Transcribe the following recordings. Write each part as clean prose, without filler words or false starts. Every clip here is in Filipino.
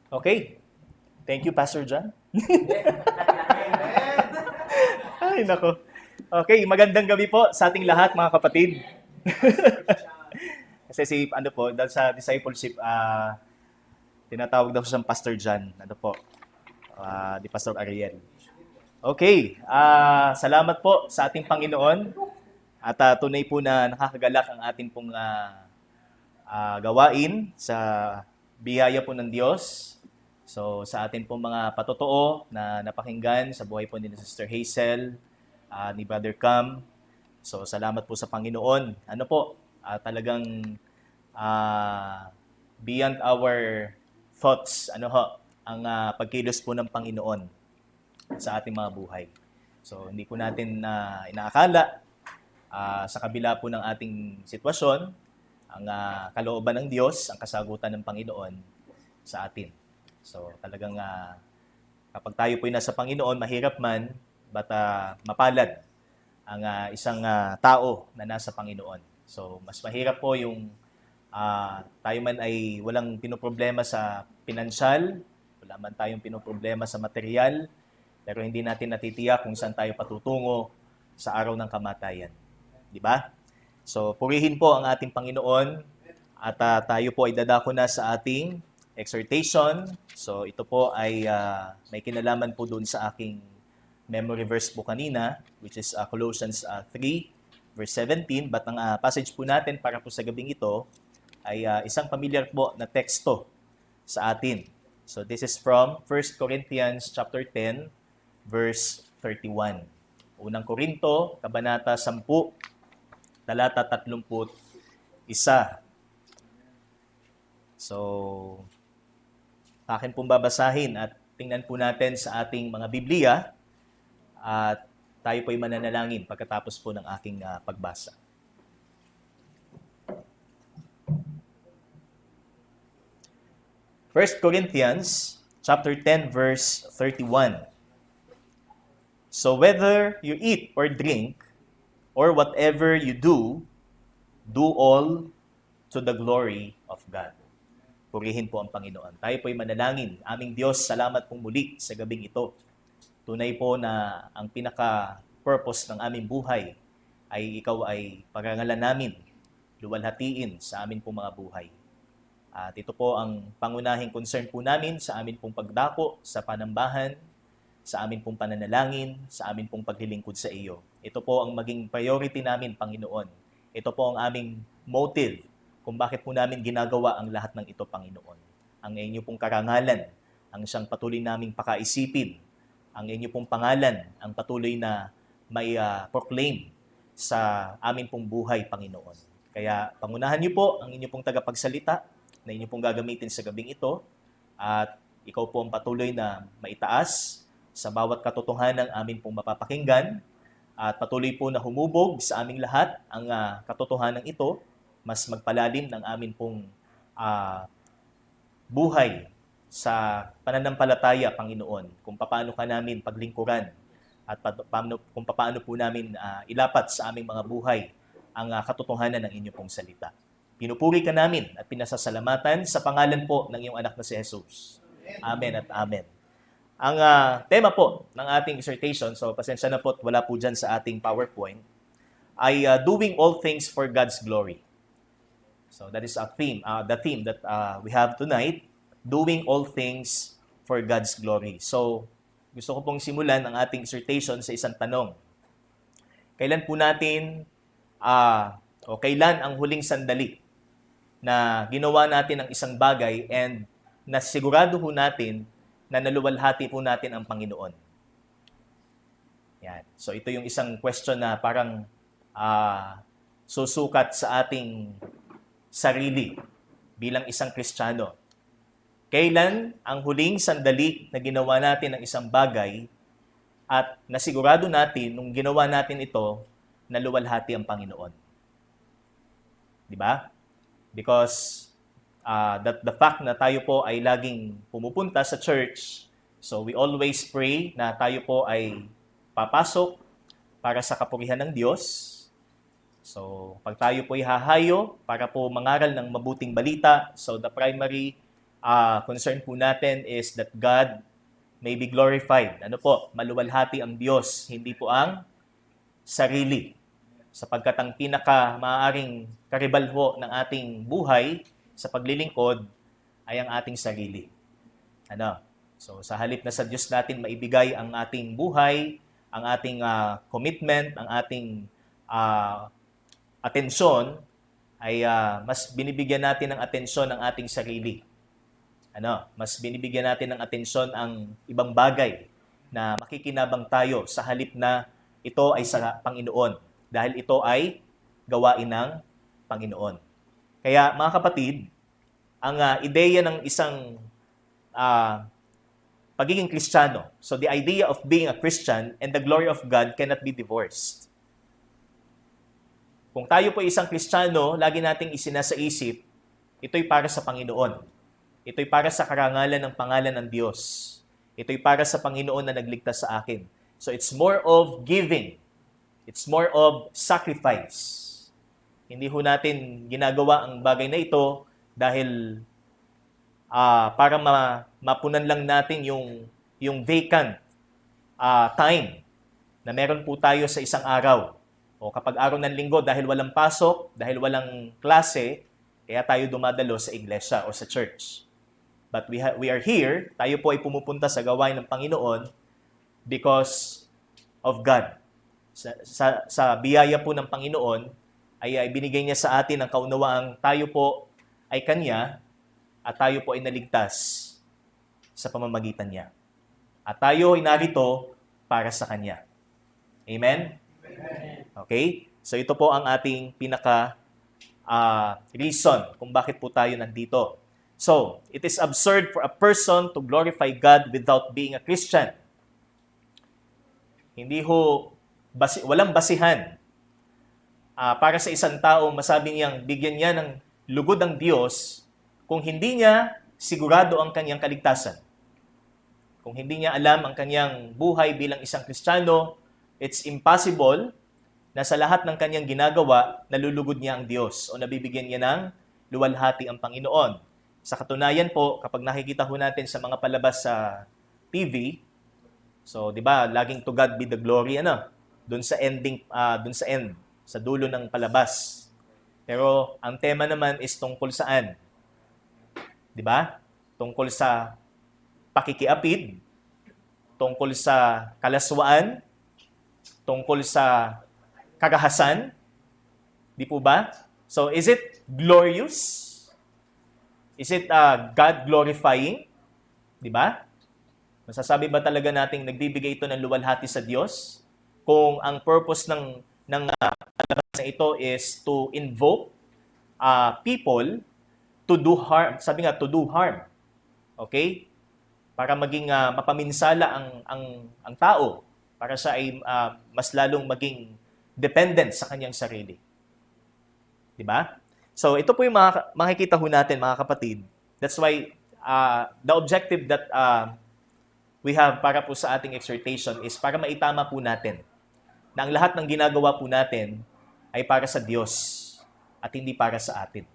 Okay. Thank you, Pastor John. Ay, nako. Okay, magandang gabi po sa ating lahat, mga kapatid. Kasi dahil sa discipleship, tinatawag daw siyang Pastor John. Di Pastor Ariel. Okay, salamat po sa ating Panginoon. At tunay po na nakakagalak ang ating pong gawain sa biyaya po ng Diyos. So sa atin pong mga patotoo na napakinggan sa buhay po ni Sister Hazel, ni Brother Cam. So salamat po sa Panginoon. Talagang beyond our thoughts, ang pagkilos po ng Panginoon sa ating mga buhay. So hindi po natin inaakala sa kabila po ng ating sitwasyon, ang kalooban ng Diyos, ang kasagutan ng Panginoon sa atin. So talagang kapag tayo po ay nasa Panginoon, mahirap man, but mapalad ang isang tao na nasa Panginoon. So mas mahirap po yung tayo man ay walang pinoproblema sa pinansyal, wala man tayong pinoproblema sa material, pero hindi natin natitiyak kung saan tayo patutungo sa araw ng kamatayan. Di ba? So, purihin po ang ating Panginoon at tayo po ay dadako na sa ating exhortation. So, ito po ay may kinalaman po doon sa aking memory verse po kanina, which is Colossians 3, verse 17. But ang passage po natin para po sa gabing ito ay isang familiar po na teksto sa atin. So, this is from 1 Corinthians chapter 10, verse 31. Unang Korinto, Kabanata 10, talata 31. So, akin pong babasahin at tingnan po natin sa ating mga Biblia at tayo po ay mananalangin pagkatapos po ng aking pagbasa. First Corinthians chapter 10, verse 31. So whether you eat or drink, or whatever you do all to the glory of God. Purihin po ang Panginoon. Tayo po ay manalangin. Aming Diyos, salamat pong muli sa gabing ito. Tunay po na ang pinaka-purpose ng aming buhay ay ikaw ay parangalan namin, luwalhatiin sa amin pong mga buhay. At ito po ang pangunahing concern po namin sa amin pong pagdako sa panambahan, sa amin pong pananalangin, sa amin pong paglilingkod sa iyo. Ito po ang maging priority namin, Panginoon. Ito po ang aming motive kung bakit po namin ginagawa ang lahat ng ito, Panginoon. Ang inyo pong karangalan, ang siyang patuloy naming pakaisipin, ang inyo pong pangalan, ang patuloy na may proclaim sa amin pong buhay, Panginoon. Kaya pangunahan niyo po ang inyo pong tagapagsalita na inyo pong gagamitin sa gabing ito at ikaw po ang patuloy na maitaas sa bawat katotohanan amin pong mapapakinggan at patuloy po na humubog sa aming lahat ang katotohanan ito, mas magpalalim ng amin pong buhay sa pananampalataya, Panginoon, kung paano ka namin paglingkuran at kung paano po namin ilapat sa aming mga buhay ang katotohanan ng inyong pong salita. Pinupuri ka namin at pinasasalamatan sa pangalan po ng iyong anak na si Jesus. Amen at amen. Ang tema po ng ating exhortation, so pasensya na po, wala po dyan sa ating PowerPoint, ay doing all things for God's glory. So that is the theme that we have tonight, doing all things for God's glory. So gusto ko pong simulan ang ating exhortation sa isang tanong. Kailan po natin, kailan ang huling sandali na ginawa natin ang isang bagay and nasigurado po natin na naluwalhati po natin ang Panginoon. Yan. So ito yung isang question na parang susukat sa ating sarili bilang isang Kristiyano. Kailan ang huling sandali na ginawa natin ang isang bagay at nasigurado natin nung ginawa natin ito, naluwalhati ang Panginoon? Di ba? Because the fact na tayo po ay laging pumupunta sa church, so we always pray na tayo po ay papasok para sa kapurihan ng Diyos. So, pag tayo po ay hahayo para po mangaral ng mabuting balita, so the primary concern po natin is that God may be glorified. Ano po? Maluwalhati ang Diyos, hindi po ang sarili. Sapagkat ang pinaka-maaaring karibal po ng ating buhay sa paglilingkod ay ang ating sarili. Ano? So sa halip na sa Diyos natin maibigay ang ating buhay, ang ating commitment, ang ating atensyon, ay mas binibigyan natin ng atensyon ang ating sarili. Ano? Mas binibigyan natin ng atensyon ang ibang bagay na makikinabang tayo sa halip na ito ay sa Panginoon. Dahil ito ay gawain ng Panginoon. Kaya mga kapatid, ang ideya ng isang pagiging Kristiyano. So the idea of being a Christian and the glory of God cannot be divorced. Kung tayo po isang Kristiyano, lagi nating isinasaisip, ito'y para sa Panginoon. Ito'y para sa karangalan ng pangalan ng Diyos. Ito'y para sa Panginoon na nagligtas sa akin. So it's more of giving. It's more of sacrifice. Hindi ho natin ginagawa ang bagay na ito dahil para mapunan lang natin yung vacant time na meron po tayo sa isang araw. O kapag araw ng linggo, dahil walang pasok, dahil walang klase, kaya tayo dumadalo sa iglesia o sa church. But we are here, tayo po ay pumupunta sa gawain ng Panginoon because of God. Sa biyaya po ng Panginoon, ay binigay niya sa atin ang kaunawaang tayo po ay Kanya at tayo po ay naligtas sa pamamagitan niya. At tayo ay narito para sa Kanya. Amen? Okay? So ito po ang ating reason kung bakit po tayo nandito. So, it is absurd for a person to glorify God without being a Christian. Hindi ho, walang basihan para sa isang tao masabi niyang bigyan niya ng lugod ang Diyos kung hindi niya sigurado ang kanyang kaligtasan. Kung hindi niya alam ang kanyang buhay bilang isang Kristiyano, it's impossible na sa lahat ng kanyang ginagawa, nalulugod niya ang Diyos o nabibigyan niya ng luwalhati ang Panginoon. Sa katunayan po, kapag nakikita ho natin sa mga palabas sa TV, so 'di ba, laging to God be the glory doon sa ending, sa dulo ng palabas. Pero ang tema naman is tungkol saan? 'Di ba? Tungkol sa pakikiapid, tungkol sa kalaswaan, tungkol sa kagahasan. Di po ba? So, is it glorious? Is it God-glorifying? Di ba? Masasabi ba talaga nating nagbibigay ito ng luwalhati sa Diyos? Kung ang purpose ng palabas na ito is to invoke people to do harm. Sabi nga, to do harm. Okay? Para maging mapaminsala ang tao. Para siya ay mas lalong maging dependent sa kanyang sarili. Diba? So, ito po yung makikita ho natin, mga kapatid. That's why the objective that we have para po sa ating exhortation is para maitama po natin na ang lahat ng ginagawa po natin ay para sa Diyos at hindi para sa atin.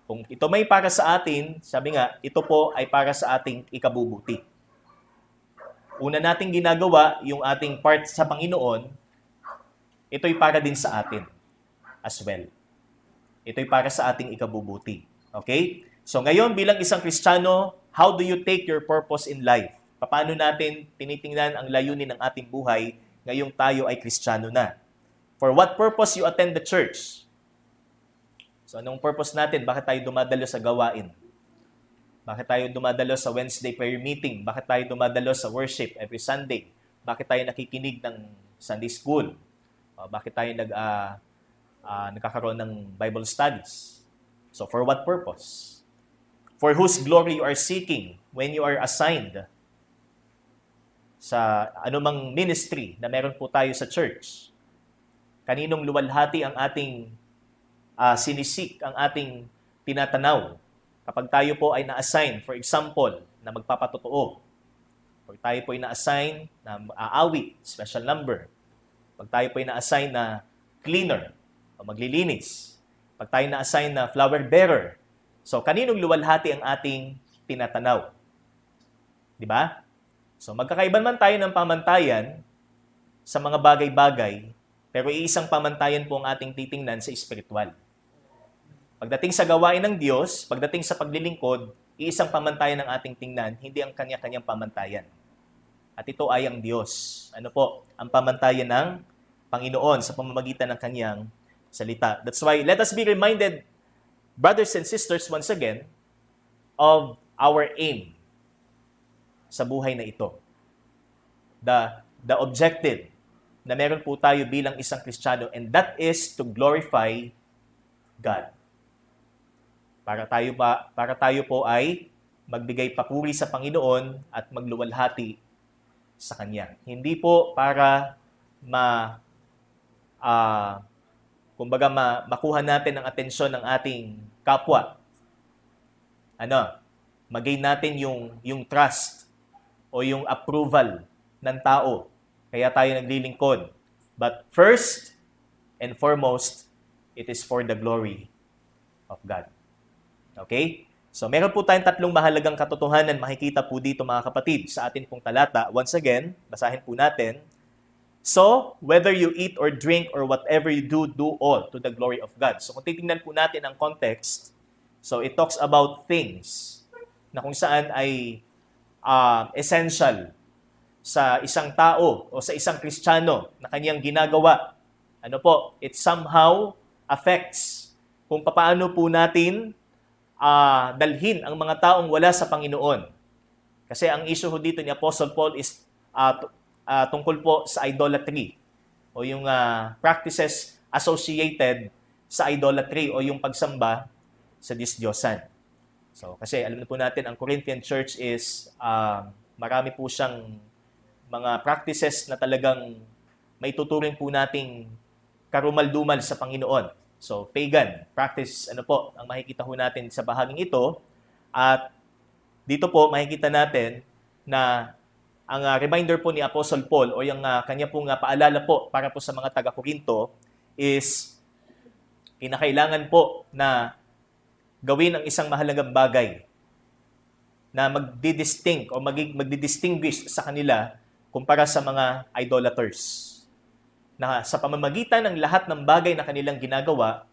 Kung ito may para sa atin, sabi nga, ito po ay para sa ating ikabubuti. Una nating ginagawa, yung ating part sa Panginoon, ito'y para din sa atin as well. Ito'y para sa ating ikabubuti. Okay? So ngayon, bilang isang Kristiyano, how do you take your purpose in life? Paano natin tinitingnan ang layunin ng ating buhay ngayong tayo ay Kristiyano na? For what purpose you attend the church? So anong purpose natin? Bakit tayo dumadalo sa gawain? Bakit tayo dumadalo sa Wednesday prayer meeting? Bakit tayo dumadalo sa worship every Sunday? Bakit tayo nakikinig ng Sunday school? Bakit tayo nagkakaroon ng Bible studies? So for what purpose? For whose glory you are seeking when you are assigned sa anumang ministry na meron po tayo sa church? Kaninong luwalhati ang ating sinisik, ang ating tinatanaw kapag tayo po ay na-assign, for example, na magpapatotoo. Pag tayo po ay na-assign na aawit, special number. Pag tayo po ay na-assign na cleaner, o maglilinis. Pag tayo na-assign na flower bearer. So, kaninong luwalhati ang ating tinatanaw. Di ba? So magkakaiba man tayo ng pamantayan sa mga bagay-bagay, pero iisang pamantayan po ang ating titingnan sa espiritual. Pagdating sa gawain ng Diyos, pagdating sa paglilingkod, iisang pamantayan ng ating tingnan, hindi ang kanya-kanyang pamantayan. At ito ay ang Diyos. Ano po? Ang pamantayan ng Panginoon sa pamamagitan ng kanyang salita. That's why, let us be reminded, brothers and sisters, once again, of our aim sa buhay na ito. The objective na meron po tayo bilang isang Kristiyano, and that is to glorify God. Para tayo po ay magbigay papuri sa Panginoon at magluwalhati sa Kanya. Hindi po para makuha natin ang atensyon ng ating kapwa. Magain natin yung trust o yung approval ng tao. Kaya tayo naglilingkod. But first and foremost, it is for the glory of God. Okay? So, meron po tayong tatlong mahalagang katotohanan makikita po dito mga kapatid sa atin pong talata. Once again, basahin po natin. So, whether you eat or drink or whatever you do, do all to the glory of God. So, kung titingnan po natin ang context, so it talks about things na kung saan ay essential sa isang tao o sa isang Kristiyano na kanyang ginagawa. It somehow affects kung paano po natin dalhin ang mga taong wala sa Panginoon. Kasi ang issue dito ni Apostle Paul is tungkol po sa idolatry o yung practices associated sa idolatry o yung pagsamba sa Diyos-Diyosan. So, kasi alam na po natin, ang Corinthian Church is marami po siyang mga practices na talagang may tuturing po nating karumal-dumal sa Panginoon. So, pagan practice, ang makikita po natin sa bahaging ito. At dito po, makikita natin na ang reminder po ni Apostle Paul o yung kanya pong paalala po para po sa mga taga-Korinto is kinakailangan po na gawin ang isang mahalagang bagay na magdidistinct o magdidistinguish sa kanila kumpara sa mga idolaters. Na sa pamamagitan ng lahat ng bagay na kanilang ginagawa,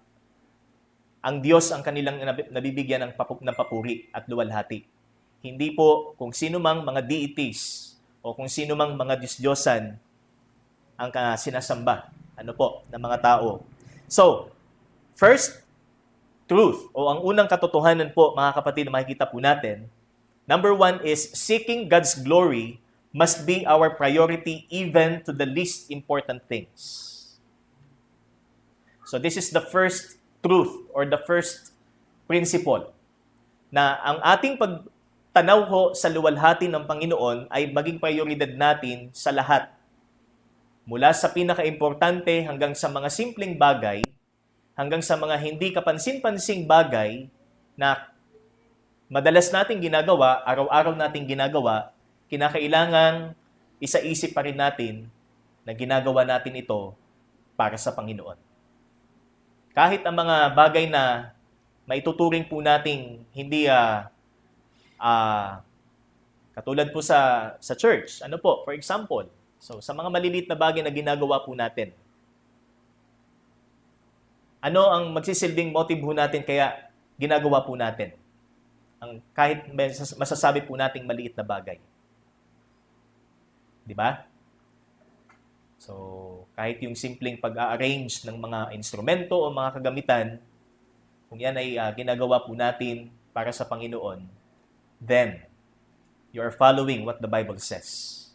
ang Diyos ang kanilang nabibigyan ng papuri at luwalhati. Hindi po kung sino mang mga deities o kung sino mang mga Diyos-Diyosan ang sinasamba ng mga tao. So, first truth o ang unang katotohanan po mga kapatid na makikita po natin, number 1 is seeking God's glory must be our priority even to the least important things. So this is the first truth or the first principle na ang ating pagtanaw ho sa luwalhati ng Panginoon ay maging prioridad natin sa lahat. Mula sa pinaka-importante hanggang sa mga simpleng bagay, hanggang sa mga hindi kapansin-pansing bagay na madalas nating ginagawa, araw-araw nating ginagawa, kinakailangan isaisip pa rin natin na ginagawa natin ito para sa Panginoon. Kahit ang mga bagay na maituturing po nating hindi katulad po sa church. For example, so sa mga maliliit na bagay na ginagawa po natin. Ano ang magsisilbing motive po natin kaya ginagawa po natin? Kahit masasabi po nating maliit na bagay. Di ba? So, kahit yung simpleng pag-arrange ng mga instrumento o mga kagamitan, kung yan ay ginagawa po natin para sa Panginoon, then you are following what the Bible says.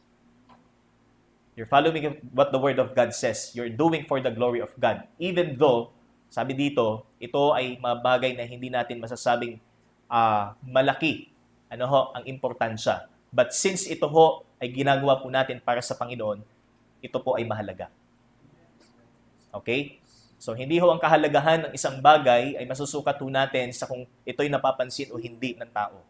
You're following what the Word of God says. You're doing for the glory of God. Even though, sabi dito, ito ay mga bagay na hindi natin masasabing malaki ang importansya. But since ito ay ginagawa po natin para sa Panginoon, ito po ay mahalaga. Okay? So, hindi ang kahalagahan ng isang bagay ay masusukat natin sa kung ito'y napapansin o hindi ng tao.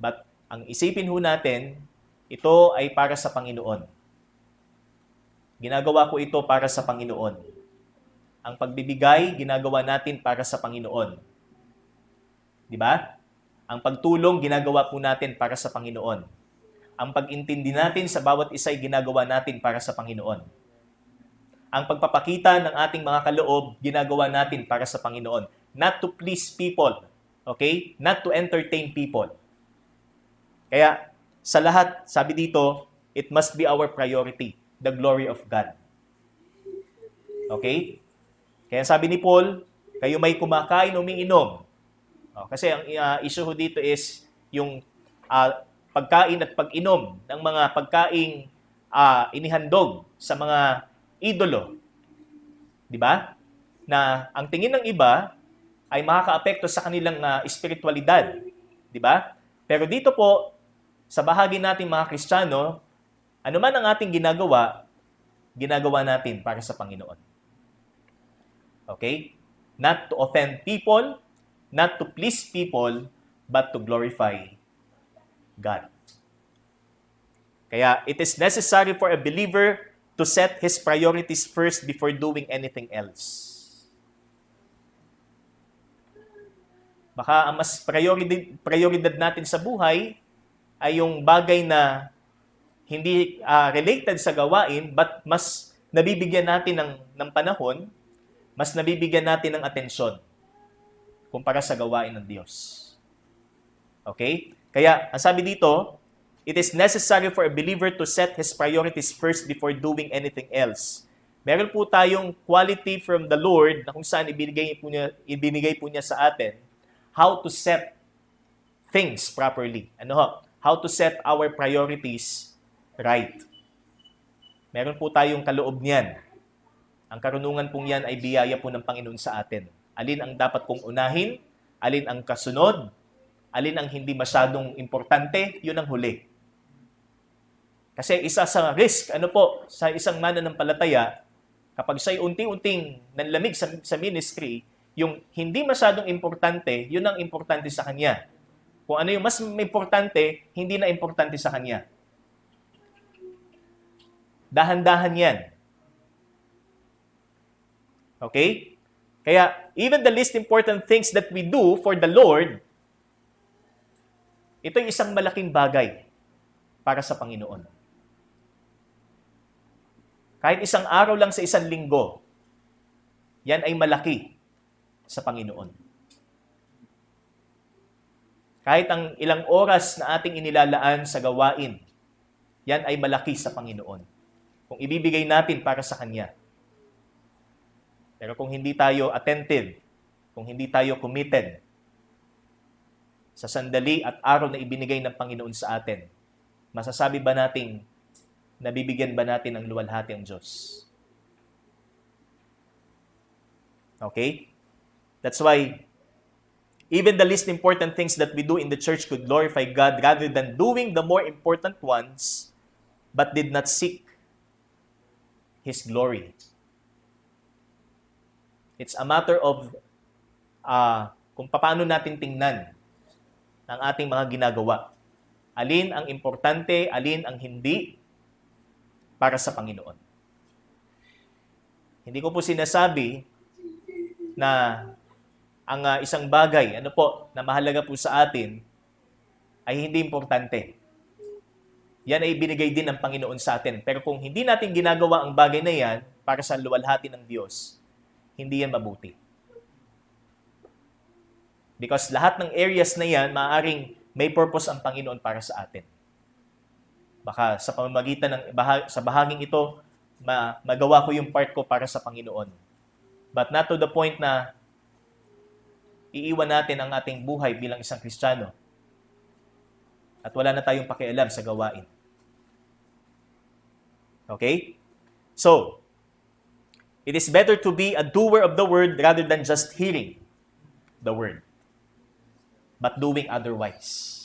But, ang isipin natin, ito ay para sa Panginoon. Ginagawa ko ito para sa Panginoon. Ang pagbibigay, ginagawa natin para sa Panginoon. Di ba? Ang pagtulong, ginagawa po natin para sa Panginoon. Ang pag-intindi natin sa bawat isa ay ginagawa natin para sa Panginoon. Ang pagpapakita ng ating mga kaloob, ginagawa natin para sa Panginoon. Not to please people. Okay? Not to entertain people. Kaya, sa lahat, sabi dito, it must be our priority, the glory of God. Okay? Kaya sabi ni Paul, kayo may kumakain o umiinom. Kasi ang issue dito is yung pagkain at pag-inom ng mga pagkaing inihandog sa mga idolo. Di ba? Na ang tingin ng iba ay makakaapekto sa kanilang espiritualidad. Di ba? Pero dito po, sa bahagi natin mga Kristiyano, ano man ang ating ginagawa, ginagawa natin para sa Panginoon. Okay? Not to offend people, not to please people, but to glorify God. Kaya it is necessary for a believer to set his priorities first before doing anything else. Baka ang mas prioridad natin sa buhay ay yung bagay na hindi related sa gawain, but mas nabibigyan natin ng panahon, mas nabibigyan natin ng atensyon kumpara sa gawain ng Diyos. Okay? Kaya, ang sabi dito, it is necessary for a believer to set his priorities first before doing anything else. Meron po tayong quality from the Lord na kung saan ibinigay po niya sa atin how to set things properly. How to set our priorities right. Meron po tayong kaloob niyan. Ang karunungan pong yan ay biyaya po ng Panginoon sa atin. Alin ang dapat kong unahin, alin ang kasunod, alin ang hindi masyadong importante, yun ang huli. Kasi isa sa risk, sa isang mananampalataya, kapag siya'y unti-unting nanlamig sa ministry, yung hindi masyadong importante, yun ang importante sa kanya. Kung ano yung mas importante, hindi na importante sa kanya. Dahan-dahan yan. Okay? Kaya, even the least important things that we do for the Lord, ito'y isang malaking bagay para sa Panginoon. Kahit isang araw lang sa isang linggo, yan ay malaki sa Panginoon. Kahit ang ilang oras na ating inilalaan sa gawain, yan ay malaki sa Panginoon. Kung ibibigay natin para sa Kanya. Pero kung hindi tayo attentive, kung hindi tayo committed sa sandali at araw na ibinigay ng Panginoon sa atin, masasabi ba nating nabibigyan ba natin ng luwalhati ang Diyos? Okay? That's why even the least important things that we do in the church could glorify God rather than doing the more important ones but did not seek His glory. It's a matter of kung paano natin tingnan ang ating mga ginagawa. Alin ang importante, alin ang hindi para sa Panginoon. Hindi ko po sinasabi na ang isang bagay, na mahalaga po sa atin, ay hindi importante. Yan ay binigay din ng Panginoon sa atin. Pero kung hindi natin ginagawa ang bagay na yan para sa luwalhati ng Diyos, hindi yan mabuti. Because lahat ng areas na yan, maaaring may purpose ang Panginoon para sa atin. Baka sa pamamagitan ng sa bahaging ito, magawa ko yung part ko para sa Panginoon. But not to the point na iiwan natin ang ating buhay bilang isang Kristiyano at wala na tayong pakialam sa gawain. Okay? So, it is better to be a doer of the word rather than just hearing the word, but doing otherwise.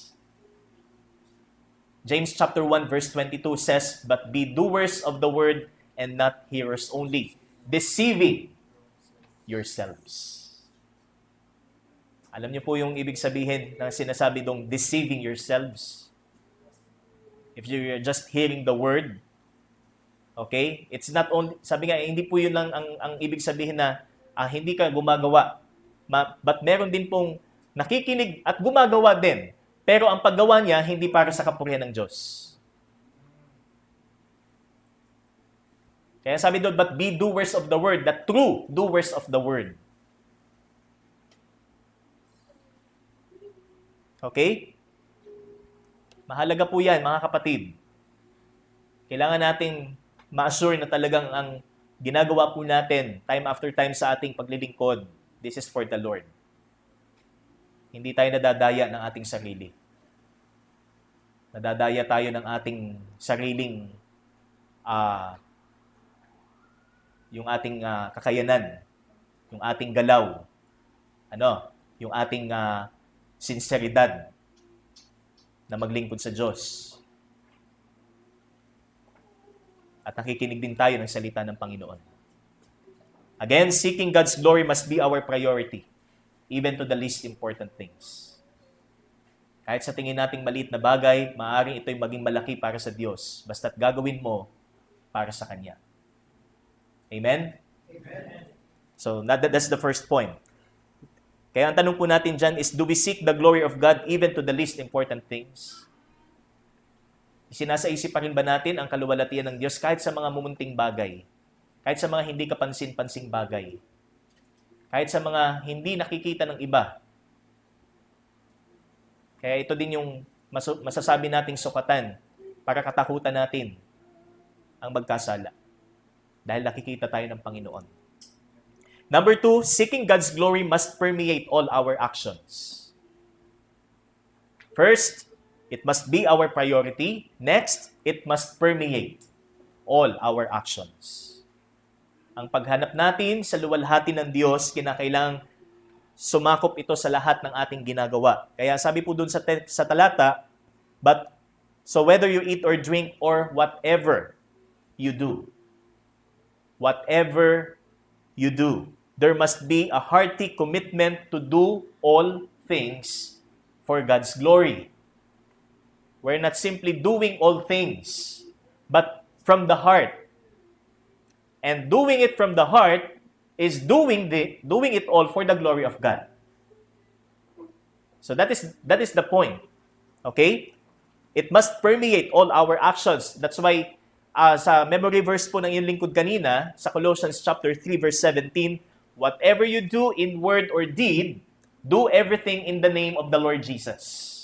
James chapter 1 verse 22 says, "But be doers of the word and not hearers only, deceiving yourselves." Alam niyo po yung ibig sabihin ng sinasabi dong deceiving yourselves? If you're just hearing the word, okay? It's not only, sabi nga, hindi po yun lang ang ibig sabihin na hindi ka gumagawa. But meron din pong nakikinig at gumagawa din. Pero ang paggawa niya, hindi para sa kapurihan ng Diyos. Kaya sabi doon, but be doers of the word, the true doers of the word. Okay? Mahalaga po yan, mga kapatid. Kailangan nating ma-assure na talagang ang ginagawa po natin time after time sa ating paglilingkod, this is for the Lord. Hindi tayo nadadaya ng ating sarili. Nadadaya tayo ng ating sariling yung ating kakayanan, yung ating galaw, yung ating sinseridad na maglingkod sa Diyos. At nakikinig din tayo ng salita ng Panginoon. Again, seeking God's glory must be our priority, even to the least important things. Kahit sa tingin nating maliit na bagay, maaaring ito'y maging malaki para sa Diyos, basta't gagawin mo para sa Kanya. Amen? Amen. So, that's the first point. Kaya ang tanong po natin dyan is, do we seek the glory of God even to the least important things? Sinasa-isip pa rin ba natin ang kaluwalhatian ng Diyos kahit sa mga mumunting bagay? Kahit sa mga hindi kapansin-pansing bagay? Kahit sa mga hindi nakikita ng iba? Kaya ito din yung masasabi nating sukatan para katakutan natin ang magkasala. Dahil nakikita tayo ng Panginoon. Number 2, seeking God's glory must permeate all our actions. First, it must be our priority. Next, it must permeate all our actions. Ang paghanap natin sa luwalhati ng Diyos, kinakailangang sumakop ito sa lahat ng ating ginagawa. Kaya sabi po dun sa talata, but so whether you eat or drink or whatever you do, there must be a hearty commitment to do all things for God's glory. We're not simply doing all things, but from the heart. And doing it from the heart is doing it all for the glory of God. So that is the point. Okay? It must permeate all our actions. That's why sa memory verse po ng iyong lingkod kanina, sa Colossians chapter 3 verse 17, whatever you do in word or deed, do everything in the name of the Lord Jesus.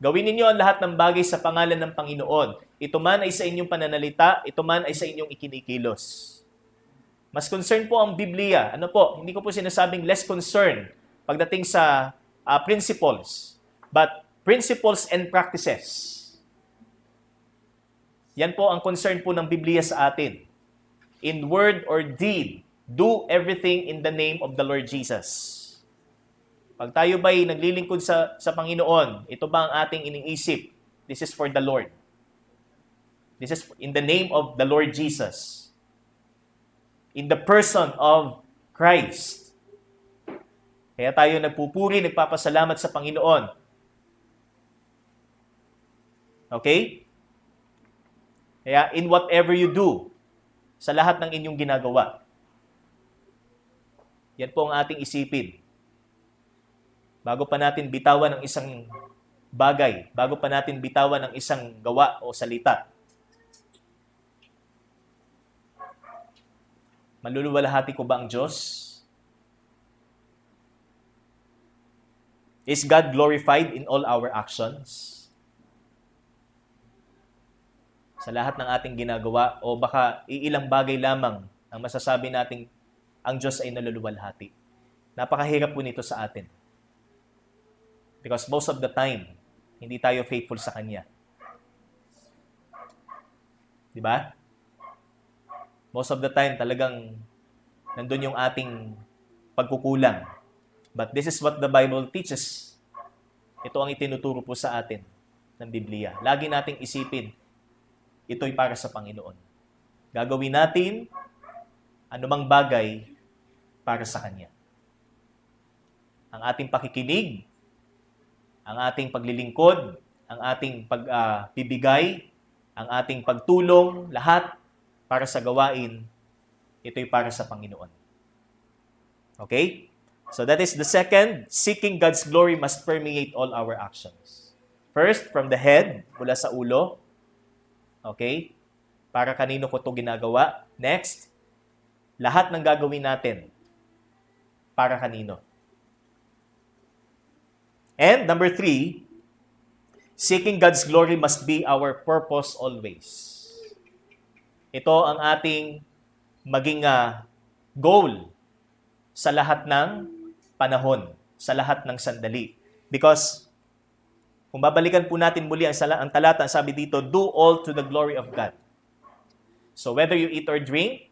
Gawin ninyo ang lahat ng bagay sa pangalan ng Panginoon. Ito man ay sa inyong pananalita, ito man ay sa inyong ikinikilos. Mas concern po ang Biblia. Hindi ko po sinasabing less concern pagdating sa principles, but principles and practices. Yan po ang concern po ng Biblia sa atin. In word or deed, do everything in the name of the Lord Jesus. Pag tayo ba'y naglilingkod sa Panginoon, ito ba ang ating iniisip? This is for the Lord. This is in the name of the Lord Jesus. In the person of Christ. Kaya tayo nagpupuri, nagpapasalamat sa Panginoon. Okay? Kaya in whatever you do, sa lahat ng inyong ginagawa, yan po ang ating isipin. Bago pa natin bitawan ng isang bagay, bago pa natin bitawan ng isang gawa o salita, maluluwalhati ko ba ang Diyos? Is God glorified in all our actions? Sa lahat ng ating ginagawa, o baka iilang bagay lamang ang masasabi nating ang Diyos ay naluluwalhati. Napakahirap po nito sa atin. Because most of the time, hindi tayo faithful sa Kanya. Di ba? Most of the time, talagang nandun yung ating pagkukulang. But this is what the Bible teaches. Ito ang itinuturo po sa atin ng Biblia. Lagi nating isipin, ito'y para sa Panginoon. Gagawin natin anumang bagay para sa Kanya. Ang ating pakikinig, ang ating paglilingkod, ang ating pagbibigay, ang ating pagtulong, lahat para sa gawain, ito'y para sa Panginoon. Okay? So that is the second, seeking God's glory must permeate all our actions. First, from the head, mula sa ulo. Okay? Para kanino ko ito ginagawa. Next, lahat ng gagawin natin, para kanino. And number 3, seeking God's glory must be our purpose always. Ito ang ating maging goal sa lahat ng panahon, sa lahat ng sandali. Because, kung babalikan po natin muli ang talata, sabi dito, do all to the glory of God. So whether you eat or drink,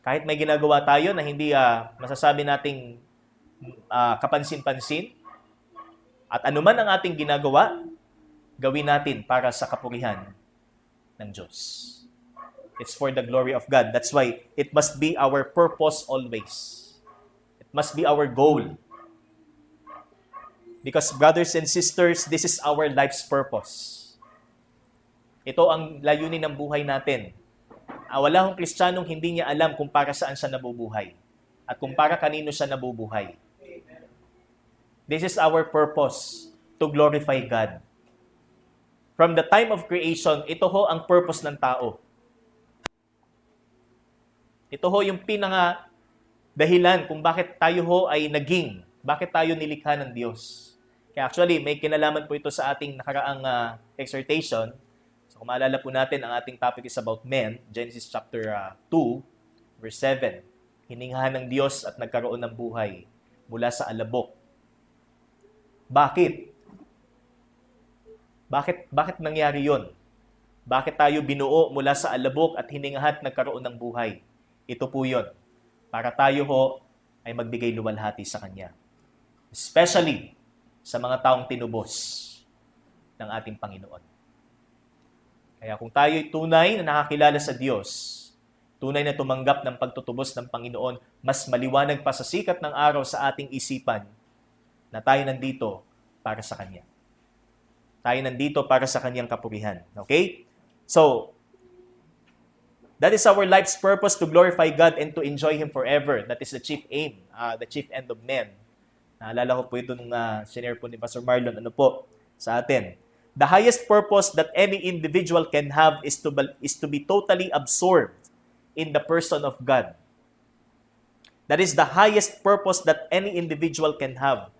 kahit may ginagawa tayo na hindi masasabi nating kapansin-pansin, at anuman ang ating ginagawa, gawin natin para sa kapurihan ng Diyos. It's for the glory of God. That's why it must be our purpose always. It must be our goal. Because brothers and sisters, this is our life's purpose. Ito ang layunin ng buhay natin. Wala akong Kristiyanong hindi niya alam kung para saan siya nabubuhay at kung para kanino siya nabubuhay. This is our purpose, to glorify God. From the time of creation, ito ho ang purpose ng tao. Ito ho yung dahilan kung bakit tayo ho ay bakit tayo nilikha ng Diyos. Kaya actually, may kinalaman po ito sa ating nakaraang exhortation. So kung maalala po natin, ang ating topic is about men, Genesis chapter 2, verse 7. Hininghan ng Diyos at nagkaroon ng buhay mula sa alabok. Bakit? Bakit nangyari yon? Bakit tayo binuo mula sa alabok at hiningahan at nagkaroon ng buhay? Ito po yon. Para tayo ho ay magbigay luwalhati sa Kanya. Especially sa mga taong tinubos ng ating Panginoon. Kaya kung tayo ay tunay na nakakilala sa Diyos, tunay na tumanggap ng pagtutubos ng Panginoon, mas maliwanag pa sa sikat ng araw sa ating isipan na tayo nandito para sa Kanya. Tayo nandito para sa Kanyang kapurihan. Okay? So, that is our life's purpose, to glorify God and to enjoy Him forever. That is the chief aim, the chief end of men. Naalala ko po ito nung senior po ni Pastor Marlon, sa atin. The highest purpose that any individual can have is to be totally absorbed in the person of God. That is the highest purpose that any individual can have.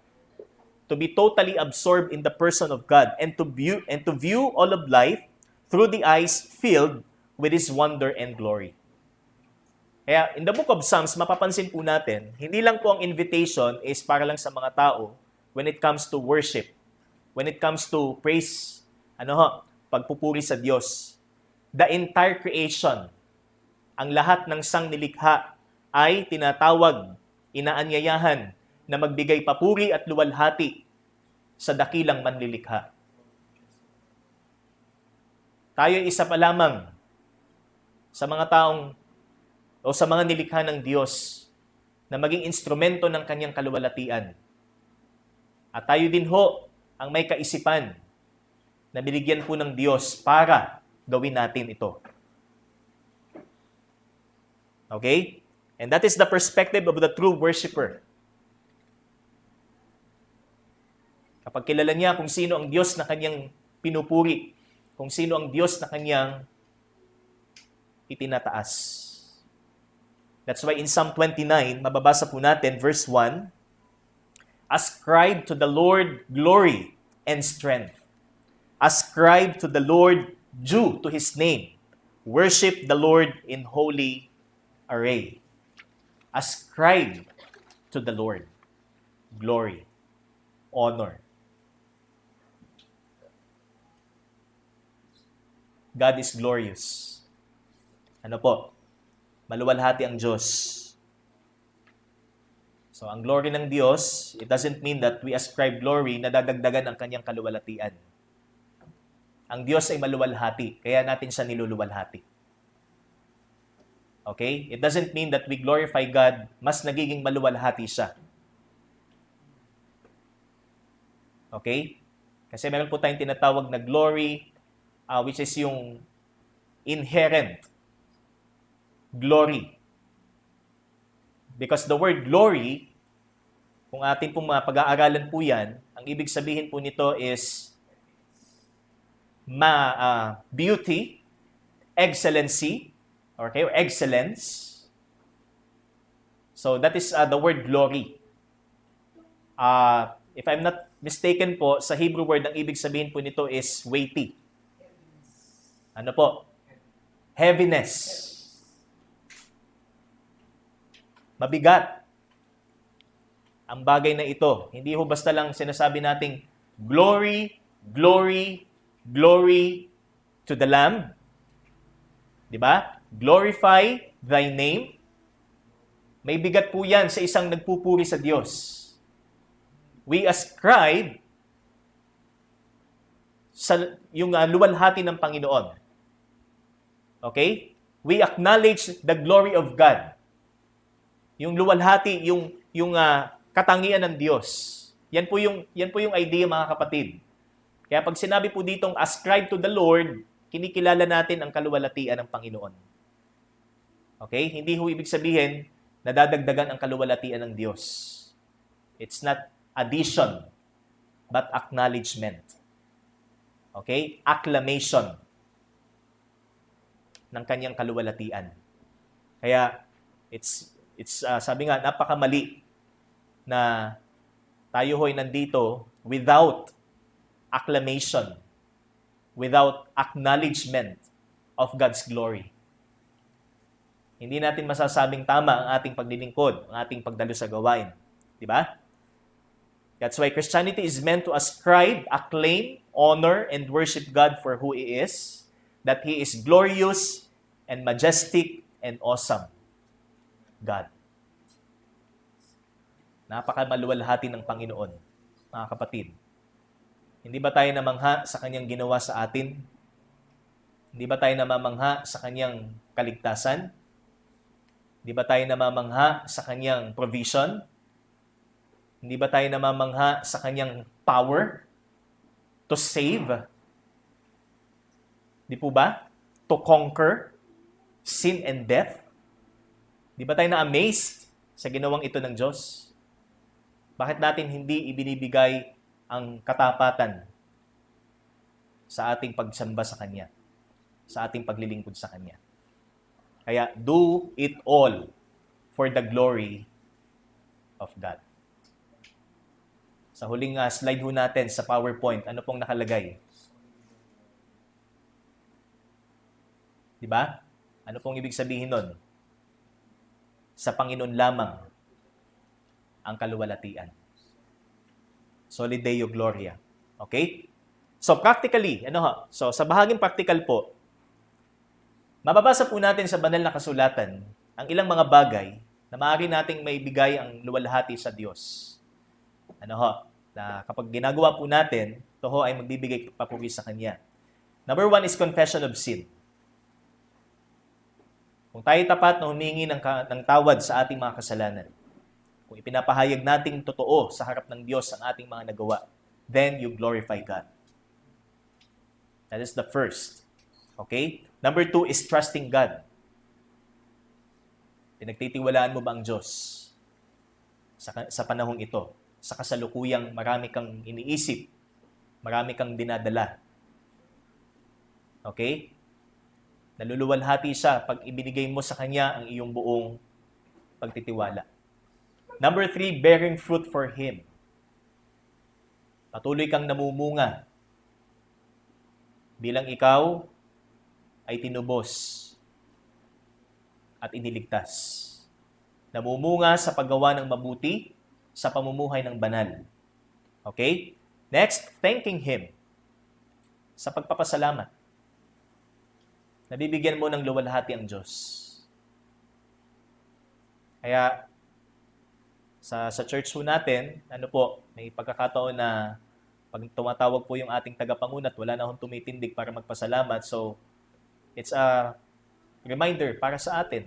To be totally absorbed in the person of God and to view all of life through the eyes filled with His wonder and glory. Kaya in the book of Psalms, mapapansin po natin, hindi lang po ang invitation is para lang sa mga tao when it comes to worship, when it comes to praise, pagpupuri sa Diyos. The entire creation, ang lahat ng sangnilikha ay tinatawag, inaanyayahan na magbigay papuri at luwalhati sa dakilang manlilikha. Tayo ay isa pa lamang sa mga taong o sa mga nilikha ng Diyos na maging instrumento ng Kanyang kaluwalhatian. At tayo din ho ang may kaisipan na binigyan po ng Diyos para gawin natin ito. Okay? And that is the perspective of the true worshiper. Kapag kilala niya kung sino ang Diyos na kanyang pinupuri, kung sino ang Diyos na kanyang itinataas. That's why in Psalm 29, mababasa po natin, verse 1, ascribe to the Lord glory and strength. Ascribe to the Lord due to His name. Worship the Lord in holy array. Ascribe to the Lord glory, honor. God is glorious. Maluwalhati ang Diyos. So, ang glory ng Diyos, it doesn't mean that we ascribe glory na dadagdagan ang Kanyang kaluwalhatian. Ang Diyos ay maluwalhati, kaya natin siya niluluwalhati. Okay? It doesn't mean that we glorify God, mas nagiging maluwalhati siya. Okay? Kasi meron po tayong tinatawag na glory, which is yung inherent glory. Because the word glory Kung atin pong pag-aaralan po yan, ang ibig sabihin po nito is beauty, excellency, okay, or excellence. So that is the word glory. If I'm not mistaken po, sa Hebrew word, ang ibig sabihin po nito is weighty. Ano po? Heaviness. Mabigat. Ang bagay na ito. Hindi ho basta lang sinasabi nating glory, glory, glory to the Lamb. Diba? Glorify thy name. May bigat po yan sa isang nagpupuri sa Diyos. We ascribe sa yung luwalhati ng Panginoon. Okay? We acknowledge the glory of God. Yung luwalhati, yung katangian ng Diyos. Yan po yung idea, mga kapatid. Kaya pag sinabi po ditong ascribe to the Lord, kinikilala natin ang kaluwalhatian ng Panginoon. Okay? Hindi ho ibig sabihin nadadagdagan ang kaluwalhatian ng Diyos. It's not addition, but acknowledgement. Okay? Acclamation ng kanyang kaluwalhatian. Kaya, it's sabi nga, napakamali na tayo ho'y nandito without acclamation, without acknowledgement of God's glory. Hindi natin masasabing tama ang ating paglilingkod, ang ating pagdalo sa gawain. Di ba? That's why Christianity is meant to ascribe, acclaim, honor, and worship God for who He is, that He is glorious and majestic and awesome. God. Napakamaluwalhati ng Panginoon, mga kapatid. Hindi ba tayo namangha sa Kanyang ginawa sa atin? Hindi ba tayo namamangha sa Kanyang kaligtasan? Hindi ba tayo namamangha sa Kanyang provision? Hindi ba tayo namamangha sa Kanyang power to save? Di po ba? To conquer sin and death? Di ba tayo na-amazed sa ginawang ito ng Diyos? Bakit natin hindi ibinibigay ang katapatan sa ating pagsamba sa Kanya, sa ating paglilingkod sa Kanya? Kaya, do it all for the glory of God. Sa huling slide ho natin sa PowerPoint, ano pong nakalagay? Di ba? Ano pong ibig sabihin nun? Sa Panginoon lamang ang kaluwalhatian. Soli Deo Gloria. Okay? So practically, So sa bahaging practical po, mababasa po natin sa banal na kasulatan ang ilang mga bagay na maaari nating maibigay ang luwalhati sa Diyos. Na kapag ginagawa po natin, ito ay magbibigay papuri sa Kanya. Number 1 is confession of sin. Kung tayo tapat na humingi ng tawad sa ating mga kasalanan, kung ipinapahayag nating totoo sa harap ng Diyos ang ating mga nagawa, then you glorify God. That is the first. Okay? Number 2 is trusting God. Pinagtitiwalaan mo ba ang Diyos sa panahong ito? Sa kasalukuyang marami kang iniisip, marami kang dinadala. Okay? Naluluwalhati siya pag ibinigay mo sa Kanya ang iyong buong pagtitiwala. Number 3, bearing fruit for Him. Patuloy kang namumunga bilang ikaw ay tinubos at iniligtas. Namumunga sa paggawa ng mabuti, sa pamumuhay ng banal. Okay? Next, thanking Him. Sa pagpapasalamat. Nabibigyan mo ng luwalhati ang Diyos. Kaya, sa church po natin, may pagkakataon na pag tumatawag po yung ating tagapangunat, wala na akong tumitindig para magpasalamat. So, it's a reminder para sa atin.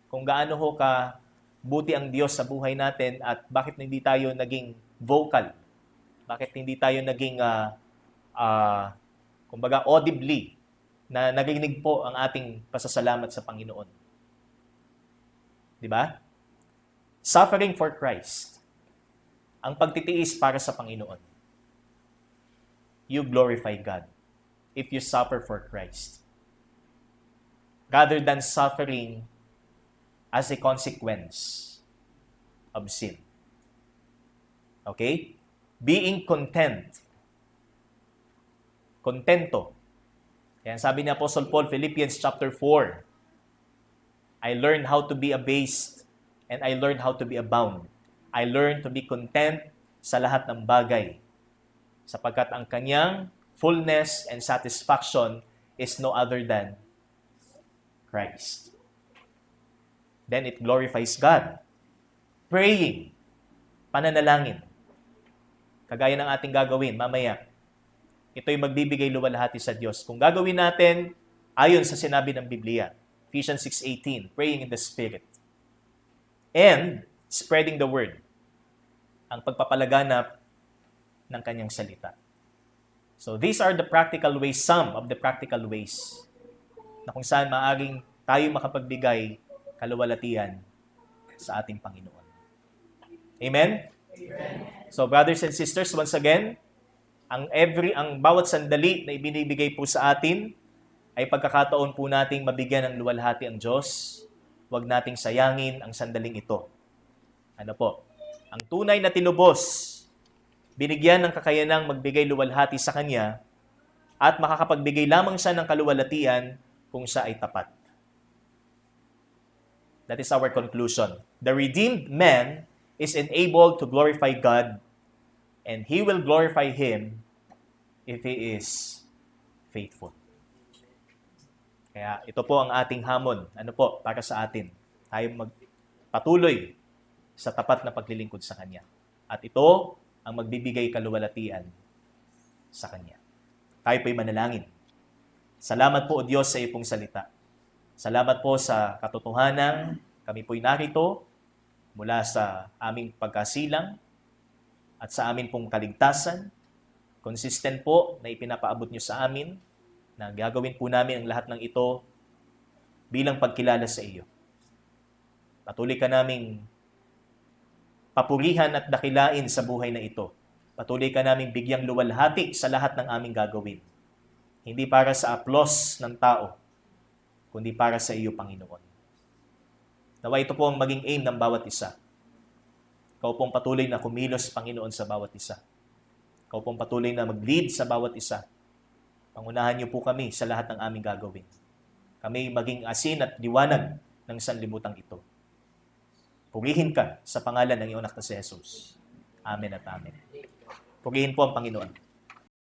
Kung gaano ho ka buti ang Diyos sa buhay natin at bakit hindi tayo naging vocal? Bakit hindi tayo naging, audibly, na narinig po ang ating pasasalamat sa Panginoon. Di ba? Suffering for Christ. ang pagtitiis para sa Panginoon. You glorify God if you suffer for Christ. Rather than suffering as a consequence of sin. Okay? Being content. Contento. Kaya sabi ni Apostle Paul, Philippians chapter 4, I learned how to be abased and I learned how to be abound. I learned to be content sa lahat ng bagay. Sapagkat ang kanyang fullness and satisfaction is no other than Christ. Then it glorifies God. Praying, pananalangin. Kagaya ng ating gagawin mamaya. Ito'y magbibigay luwalhati sa Diyos. Kung gagawin natin, ayon sa sinabi ng Biblia, Ephesians 6:18, praying in the Spirit. And spreading the word. Ang pagpapalaganap ng kanyang salita. So these are the practical ways, some of the practical ways na kung saan maaaring tayo makapagbigay kaluwalhatian sa ating Panginoon. Amen? Amen. So brothers and sisters, once again, ang bawat sandali na ibinibigay po sa atin ay pagkakataon po nating mabigyan ng luwalhati ang Diyos. Huwag nating sayangin ang sandaling ito. Ano po? Ang tunay na tinubos, binigyan ng kakayanang magbigay luwalhati sa Kanya at makakapagbigay lamang siya ng kaluwalhatian kung siya ay tapat. That is our conclusion. The redeemed man is enabled to glorify God and He will glorify Him if He is faithful. Kaya ito po ang ating hamon. Ano po? Para sa atin. Tayo magpatuloy sa tapat na paglilingkod sa Kanya. At ito ang magbibigay kaluwalhatian sa Kanya. Tayo po'y manalangin. Salamat po, O Diyos, sa iyong salita. Salamat po sa katotohanan. Kami po'y narito mula sa aming pagkasilang at sa amin pong kaligtasan. Consistent po na ipinapaabot niyo sa amin na gagawin po namin ang lahat ng ito bilang pagkilala sa iyo. Patuloy ka naming papurihan at dakilain sa buhay na ito. Patuloy ka naming bigyang luwalhati sa lahat ng aming gagawin. Hindi para sa aplos ng tao, kundi para sa iyo, Panginoon. Nawa ito po ang maging aim ng bawat isa. Ikaw pong patuloy na kumilos, Panginoon, sa bawat isa. Ikaw pong patuloy na mag-lead sa bawat isa. Pangunahan niyo po kami sa lahat ng aming gagawin. Kami maging asin at liwanag ng sanlibutan ito. Purihin ka sa pangalan ng iyong anak na si Jesus. Amen at amen. Purihin po ang Panginoon.